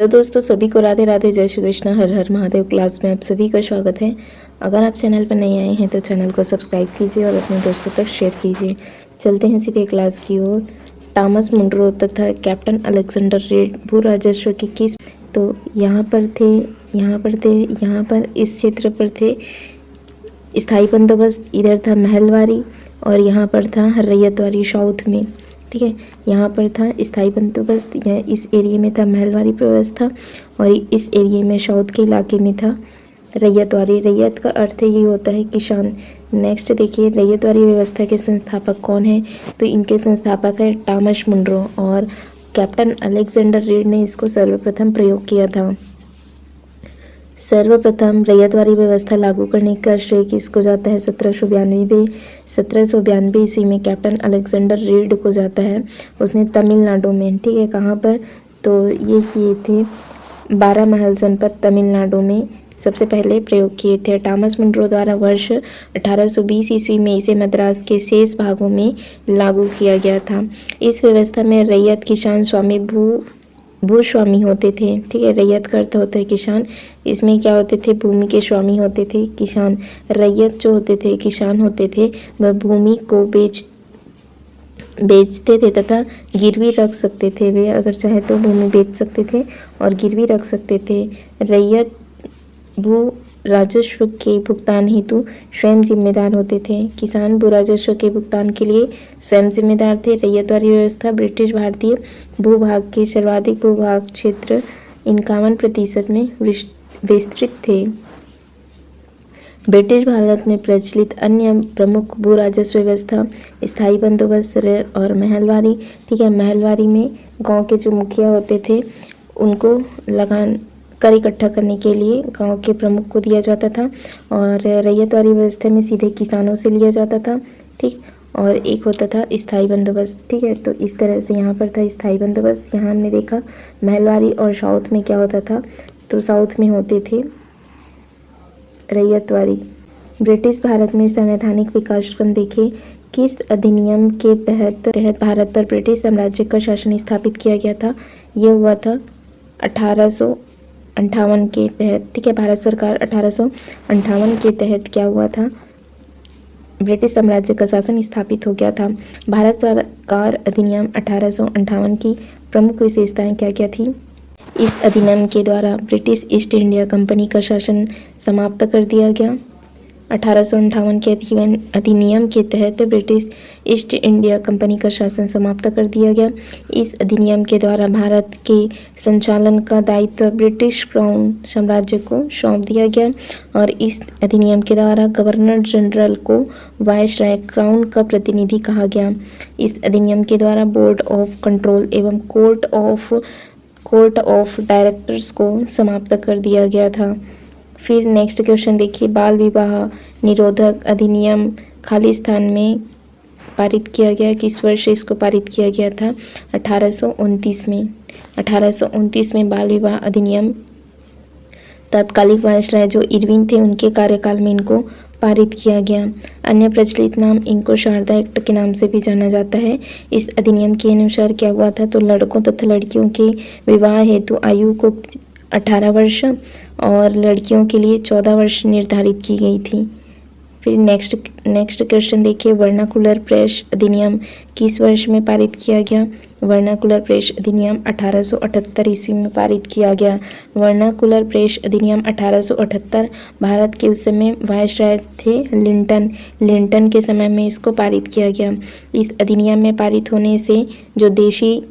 तो दोस्तों सभी को राधे राधे, जय श्री कृष्ण, हर हर महादेव। क्लास में आप सभी का स्वागत है। अगर आप चैनल पर नए आए हैं तो चैनल को सब्सक्राइब कीजिए और अपने दोस्तों तक शेयर कीजिए। चलते हैं सीधे क्लास की ओर। टॉमस मुनरो तथा कैप्टन अलेक्जेंडर रेड भू राजस्व की किस तो यहाँ पर इस क्षेत्र पर थे स्थायी बंदोबस्त, इधर था महलवारी और यहाँ पर था रैयतवारी साउथ में। ठीक है, यहाँ पर था स्थायी बंदोबस्त, यह इस एरिया में था महलवारी व्यवस्था और इस एरिया में साउथ के इलाके में था रैयतवारी। रैयत का अर्थ ये होता है किसान। नेक्स्ट देखिए, रैयतवारी व्यवस्था के संस्थापक कौन है? तो इनके संस्थापक है टॉमस मुनरो और कैप्टन अलेक्जेंडर रेड ने इसको सर्वप्रथम प्रयोग किया था। सर्वप्रथम रैयतवारी व्यवस्था लागू करने का श्रेय किसको जाता है? 1792 ईस्वी में कैप्टन अलेक्जेंडर रेड को जाता है। उसने तमिलनाडु में, ठीक है, कहाँ पर? तो ये किए थे 12 महल जनपद तमिलनाडु में सबसे पहले प्रयोग किए थे। टॉमस मुनरो द्वारा वर्ष 1820 ईस्वी में इसे मद्रास के शेष भागों में लागू किया गया था। इस व्यवस्था में रैयत किसान स्वामी भूस्वामी होते थे। ठीक है, रैयत का अर्थ होता है किसान। इसमें क्या होते थे? भूमि के स्वामी होते थे किसान। रैयत जो होते थे, किसान होते थे, वह भूमि को बेचते थे तथा गिरवी रख सकते थे। वे अगर चाहे तो भूमि बेच सकते थे और गिरवी रख सकते थे। रैयत भू राजस्व के भुगतान हेतु स्वयं जिम्मेदार होते थे। किसान भू राजस्व के भुगतान के लिए स्वयं जिम्मेदार थे। रैयतवारी व्यवस्था ब्रिटिश भारतीय भूभाग के सर्वाधिक भूभाग क्षेत्र 51% में विस्तृत थे। ब्रिटिश भारत में प्रचलित अन्य प्रमुख भू राजस्व व्यवस्था स्थायी बंदोबस्त और महलवारी। ठीक है, महलवारी में गांव के जो मुखिया होते थे उनको लगान कर इकट्ठा करने के लिए गांव के प्रमुख को दिया जाता था और रैयतवारी व्यवस्था में सीधे किसानों से लिया जाता था। ठीक, और एक होता था स्थायी बंदोबस्त। ठीक है, तो इस तरह से यहाँ पर था स्थायी बंदोबस्त। यहाँ हमने देखा महलवारी और साउथ में क्या होता था, तो साउथ में होते थे रैयतवारी। ब्रिटिश भारत में संवैधानिक विकास क्रम देखिए। किस अधिनियम के तहत भारत पर ब्रिटिश साम्राज्य का शासन स्थापित किया गया था? यह हुआ था 1858 के तहत। ठीक है, भारत सरकार 1858 के तहत क्या हुआ था? ब्रिटिश साम्राज्य का शासन स्थापित हो गया था। भारत सरकार अधिनियम 1858 की प्रमुख विशेषताएं क्या क्या थी? इस अधिनियम के द्वारा ब्रिटिश ईस्ट इंडिया कंपनी का शासन समाप्त कर दिया गया। 1858 के अधिनियम के तहत ब्रिटिश ईस्ट इंडिया कंपनी का शासन समाप्त कर दिया गया। इस अधिनियम के द्वारा भारत के संचालन का दायित्व ब्रिटिश क्राउन साम्राज्य को सौंप दिया गया और इस अधिनियम के द्वारा गवर्नर जनरल को वायसराय क्राउन का प्रतिनिधि कहा गया। इस अधिनियम के द्वारा बोर्ड ऑफ कंट्रोल एवं कोर्ट ऑफ डायरेक्टर्स को समाप्त कर दिया गया था। फिर नेक्स्ट क्वेश्चन देखिए, बाल विवाह निरोधक अधिनियम खालिस्तान में पारित किया गया। किस वर्ष इसको पारित किया गया था? 1829 में। 1829 में बाल विवाह अधिनियम तत्कालिक वायसराय जो इरविन थे उनके कार्यकाल में इनको पारित किया गया। अन्य प्रचलित नाम इनको शारदा एक्ट के नाम से भी जाना जाता है। इस अधिनियम के अनुसार क्या हुआ था? तो लड़कों तथा लड़कियों के विवाह हेतु आयु को 18 वर्ष और लड़कियों के लिए 14 वर्ष निर्धारित की गई थी। फिर नेक्स्ट क्वेश्चन देखिए, वर्नाकुलर प्रेस अधिनियम किस वर्ष में पारित किया गया? वर्नाकुलर प्रेस अधिनियम 1878 ईस्वी में पारित किया गया। वर्नाकुलर प्रेस अधिनियम 1878 भारत के उस समय वायसराय थे लिंटन के समय में इसको पारित किया गया। इस अधिनियम में पारित होने से जो देशी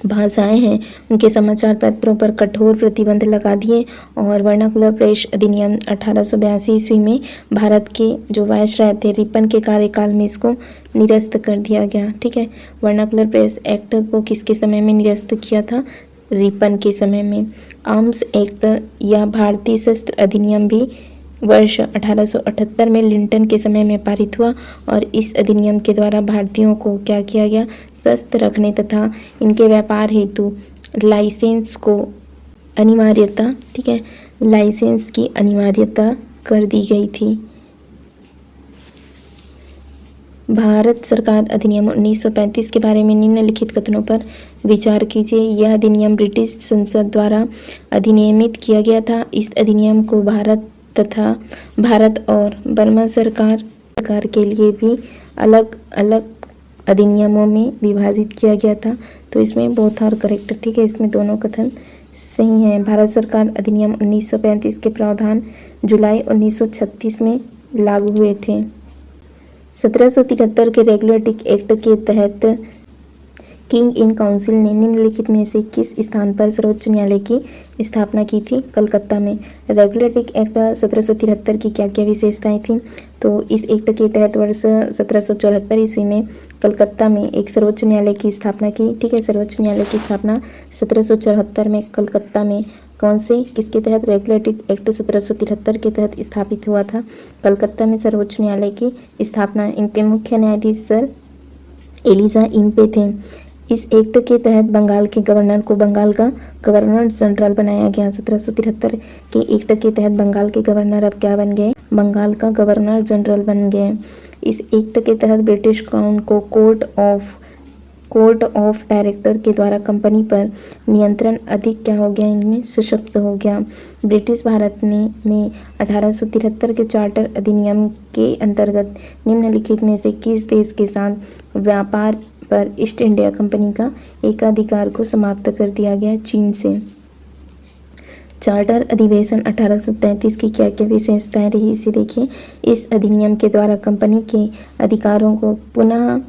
भाषाएं हैं उनके समाचार पत्रों पर कठोर प्रतिबंध लगा दिए और वर्नाकुलर प्रेस अधिनियम 1882 ईस्वी में भारत के जो वायसराय थे रिपन के कार्यकाल में इसको निरस्त कर दिया गया। ठीक है, वर्नाकुलर प्रेस एक्ट को किसके समय में निरस्त किया था? रिपन के समय में। आर्म्स एक्ट या भारतीय शस्त्र अधिनियम भी वर्ष 1878 में लिंटन के समय में पारित हुआ और इस अधिनियम के द्वारा भारतीयों को क्या किया गया? शस्त्र रखने तथा इनके व्यापार हेतु लाइसेंस को अनिवार्यता, ठीक है, लाइसेंस की अनिवार्यता कर दी गई थी। भारत सरकार अधिनियम 1935 के बारे में निम्नलिखित कथनों पर विचार कीजिए। यह अधिनियम ब्रिटिश संसद द्वारा अधिनियमित किया गया था। इस अधिनियम को भारत और बर्मा सरकार के लिए भी अलग अलग अधिनियमों में विभाजित किया गया था। तो इसमें बोथ आर करेक्ट, ठीक है, इसमें दोनों कथन सही हैं। भारत सरकार अधिनियम 1935 के प्रावधान जुलाई 1936 में लागू हुए थे। 1773 के रेगुलेटिंग एक्ट के तहत किंग इन काउंसिल ने निम्नलिखित में से किस स्थान पर सर्वोच्च न्यायालय की स्थापना की थी? कलकत्ता में। रेगुलेटिंग एक्ट 1773 की क्या क्या विशेषताएं थीं? तो इस एक्ट के तहत वर्ष 1774 ईस्वी में कलकत्ता में एक सर्वोच्च न्यायालय की स्थापना की। ठीक है, सर्वोच्च न्यायालय की स्थापना 1774 में कलकत्ता में कौन से किसके तहत? रेगुलेटिंग एक्ट 1773 के तहत स्थापित हुआ था। कलकत्ता में सर्वोच्च न्यायालय की स्थापना। इनके मुख्य न्यायाधीश सर एलिजा इम्पे थे। इस एक्ट के तहत बंगाल के गवर्नर को बंगाल का गवर्नर जनरल बनाया गया। 1773 के एक्ट के तहत बंगाल के गवर्नर अब क्या बन गए? बंगाल का गवर्नर जनरल बन गए। इस एक्ट के तहत ब्रिटिश क्राउन को कोर्ट ऑफ डायरेक्टर के द्वारा कंपनी पर नियंत्रण अधिक क्या हो गया? इनमें सशक्त हो गया। ब्रिटिश भारत में 1873 के चार्टर अधिनियम के अंतर्गत निम्नलिखित में से किस देश के साथ व्यापार पर ईस्ट इंडिया कंपनी का एकाधिकार को समाप्त कर दिया गया? चीन से। चार्टर अधिवेशन 1833 की क्या क्या विशेषताएं रही? इसे देखिए। इस अधिनियम के द्वारा कंपनी के अधिकारों को पुनः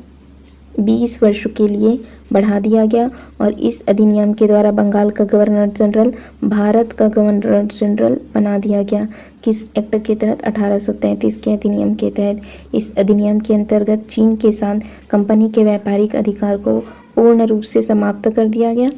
20 वर्षों के लिए बढ़ा दिया गया और इस अधिनियम के द्वारा बंगाल का गवर्नर जनरल भारत का गवर्नर जनरल बना दिया गया। किस एक्ट के तहत? 1833 के अधिनियम के तहत। इस अधिनियम के अंतर्गत चीन के साथ कंपनी के व्यापारिक अधिकार को पूर्ण रूप से समाप्त कर दिया गया।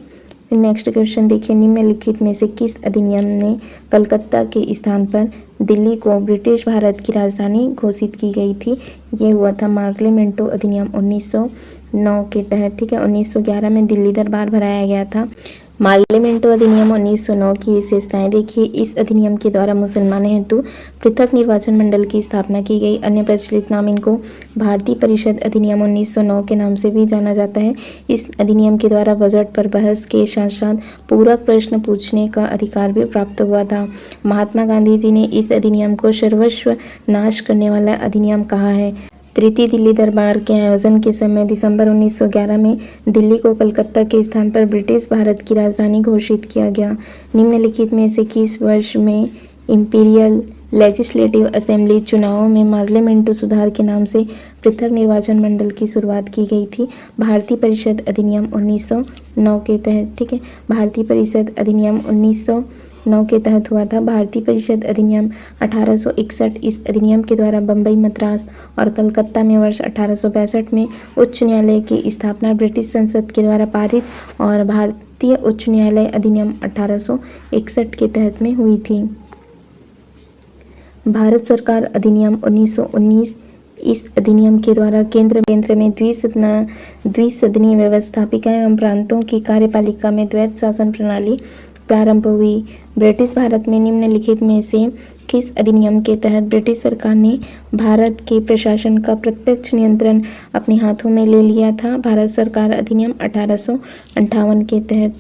नेक्स्ट क्वेश्चन देखिए। निम्नलिखित में से किस अधिनियम ने कलकत्ता के स्थान पर दिल्ली को ब्रिटिश भारत की राजधानी घोषित की गई थी? ये हुआ था पार्लियामेंटो अधिनियम 1909 के तहत। ठीक है, 1911 में दिल्ली दरबार भराया गया था। पार्लियामेंटो अधिनियम 1909 की विशेषताएं देखिए। इस अधिनियम के द्वारा मुसलमानों हेतु पृथक निर्वाचन मंडल की स्थापना की गई। अन्य प्रचलित नाम इनको भारतीय परिषद अधिनियम 1909 के नाम से भी जाना जाता है। इस अधिनियम के द्वारा बजट पर बहस के साथ साथ पूरक प्रश्न पूछने का अधिकार भी प्राप्त हुआ था। महात्मा गांधी जी ने इस अधिनियम को सर्वस्व नाश करने वाला अधिनियम कहा है। तृतीय दिल्ली दरबार के आयोजन के समय दिसंबर 1911 में दिल्ली को कलकत्ता के स्थान पर ब्रिटिश भारत की राजधानी घोषित किया गया। निम्नलिखित में से किस वर्ष में इंपीरियल लेजिस्लेटिव असेंबली चुनावों में पार्लियामेंटो सुधार के नाम से पृथक निर्वाचन मंडल की शुरुआत की गई थी? भारतीय परिषद अधिनियम 1909 के तहत। ठीक है, भारतीय परिषद अधिनियम 1909 के तहत हुआ था। भारतीय परिषद अधिनियम 1861। इस अधिनियम के द्वारा बम्बई, मद्रास और कलकत्ता में वर्ष 1862 में उच्च न्यायालय की स्थापना ब्रिटिश संसद के द्वारा पारित और भारतीय उच्च न्यायालय अधिनियम 1861 के तहत में हुई थी। भारत सरकार अधिनियम 1919। इस अधिनियम के द्वारा केंद्र में द्विसदनीय व्यवस्थापिका एवं प्रांतों की कार्यपालिका में द्वैत शासन प्रणाली प्रारंभ हुई। ब्रिटिश भारत में निम्नलिखित में से किस अधिनियम के तहत ब्रिटिश सरकार ने भारत के प्रशासन का प्रत्यक्ष नियंत्रण अपने हाथों में ले लिया था? भारत सरकार अधिनियम 1858 के तहत।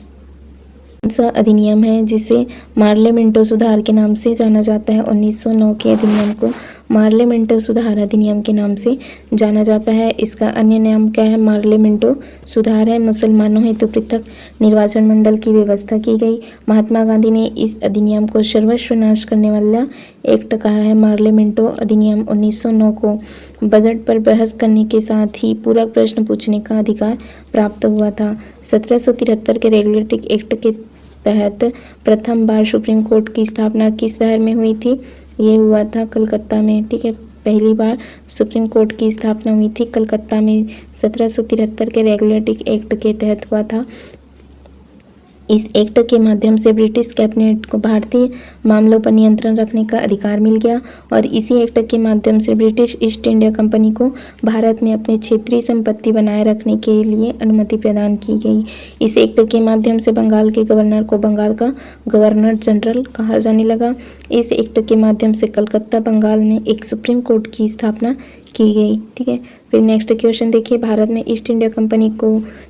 सा अधिनियम है जिसे पार्लियामेंटो सुधार के नाम से जाना जाता है। 1909 के अधिनियम को पार्लियामेंटो सुधार अधिनियम के नाम से जाना जाता है। इसका अन्य नाम क्या है? पार्लियामेंटो सुधार है। मुसलमानों हेतु पृथक निर्वाचन मंडल की व्यवस्था की गई। महात्मा गांधी ने इस अधिनियम को सर्वस्व नाश करने वाला एक्ट कहा है। पार्लियामेंटो अधिनियम 1909 को बजट पर बहस करने के साथ ही पूरक प्रश्न पूछने का अधिकार प्राप्त हुआ था। 1773 के रेगुलेटिंग एक्ट के तहत प्रथम बार सुप्रीम कोर्ट की स्थापना किस शहर में हुई थी? ये हुआ था कलकत्ता में। ठीक है, पहली बार सुप्रीम कोर्ट की स्थापना हुई थी कलकत्ता में। 1773 के रेगुलेटिंग एक्ट के तहत हुआ था। इस एक्ट के माध्यम से ब्रिटिश कैबिनेट को भारतीय मामलों पर नियंत्रण रखने का अधिकार मिल गया और इसी एक्ट के माध्यम से ब्रिटिश ईस्ट इंडिया कंपनी को भारत में अपनी क्षेत्रीय संपत्ति बनाए रखने के लिए अनुमति प्रदान की गई। इस एक्ट के माध्यम से बंगाल के गवर्नर को बंगाल का गवर्नर जनरल कहा जाने लगा। इस एक्ट के माध्यम से कलकत्ता बंगाल में एक सुप्रीम कोर्ट की स्थापना की गई। ठीक है, फिर नेक्स्ट क्वेश्चन देखिए, भारत में ईस्ट इंडिया कंपनी को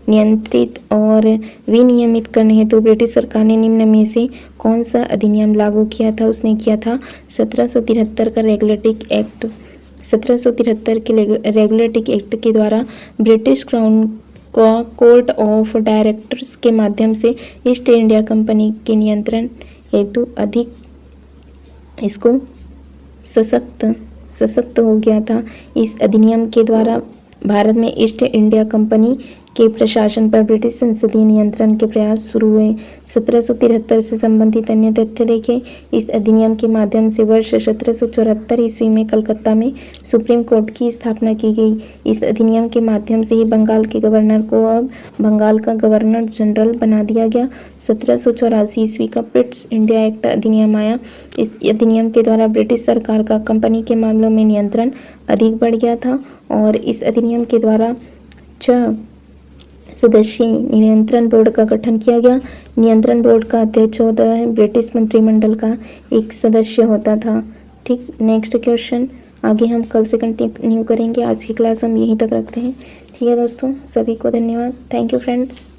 नियंत्रित और विनियमित करने हेतु ब्रिटिश सरकार ने निम्न में से कौन सा अधिनियम लागू किया था? उसने किया था 1773 का रेगुलेटिंग एक्ट। 1773 के रेगुलेटिंग एक्ट के द्वारा ब्रिटिश क्राउन का कोर्ट ऑफ डायरेक्टर्स के माध्यम से ईस्ट इंडिया कंपनी के नियंत्रण हेतु अधिक इसको सशक्त हो गया था। इस अधिनियम के द्वारा भारत में ईस्ट इंडिया कंपनी के प्रशासन पर ब्रिटिश संसदीय नियंत्रण के प्रयास शुरू हुए। 1773 से संबंधित अन्य तथ्य देखें। इस अधिनियम के माध्यम से वर्ष 1774 ईस्वी में कलकत्ता में सुप्रीम कोर्ट की स्थापना की गई। इस अधिनियम के माध्यम से ही बंगाल के गवर्नर को अब बंगाल का गवर्नर जनरल बना दिया गया। 1784 ईस्वी का पिट्स इंडिया एक्ट अधिनियम आया। इस अधिनियम के द्वारा ब्रिटिश सरकार का कंपनी के मामलों में नियंत्रण अधिक बढ़ गया था और इस अधिनियम के द्वारा 6 सदस्यीय नियंत्रण बोर्ड का गठन किया गया। नियंत्रण बोर्ड का अध्यक्ष होता है ब्रिटिश मंत्रिमंडल का एक सदस्य होता था। ठीक, नेक्स्ट क्वेश्चन आगे हम कल से कंटिन्यू करेंगे। आज की क्लास हम यहीं तक रखते हैं। ठीक है दोस्तों, सभी को धन्यवाद। Thank you friends.